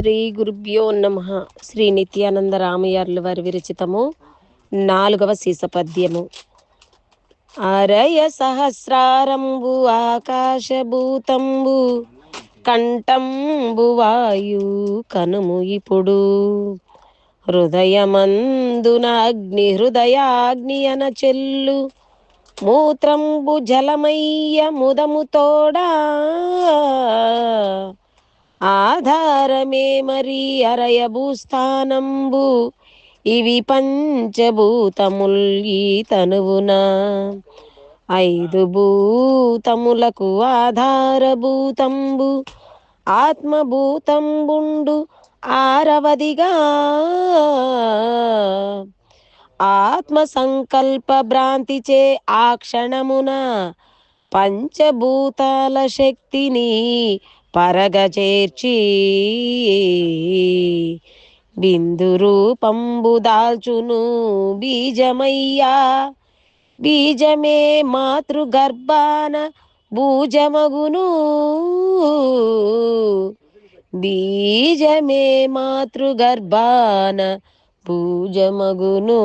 శ్రీ గురుభ్యో నమః. శ్రీ నిత్యానంద రామయ్యర్ల వారి విరచితము 4వ సీసపద్యము. అరయ సహస్రారంబు ఆకాశభూతంబు కంఠంబు వాయు కనుము ఇప్పుడు హృదయమందున హృదయాగ్ని అన చెల్లు మూత్రంబు జలమయ్య ముదము తోడా ఆధారమే మరి అరయ భూస్థానంబు ఇవి పంచభూతముల్ ఈ తనువున 5 భూతములకు ఆధారభూతంబు ఆత్మభూతంబుండు 6వదిగా ఆత్మ సంకల్ప భ్రాంతిచే ఆ క్షణమున పంచభూతాల శక్తిని పరగచేర్చి బిందు రూపంబు దాల్చును బీజమయ్యా బీజమే మాతృగర్భాన భూజమగును బీజమే మాతృగర్భాన పూజమగును.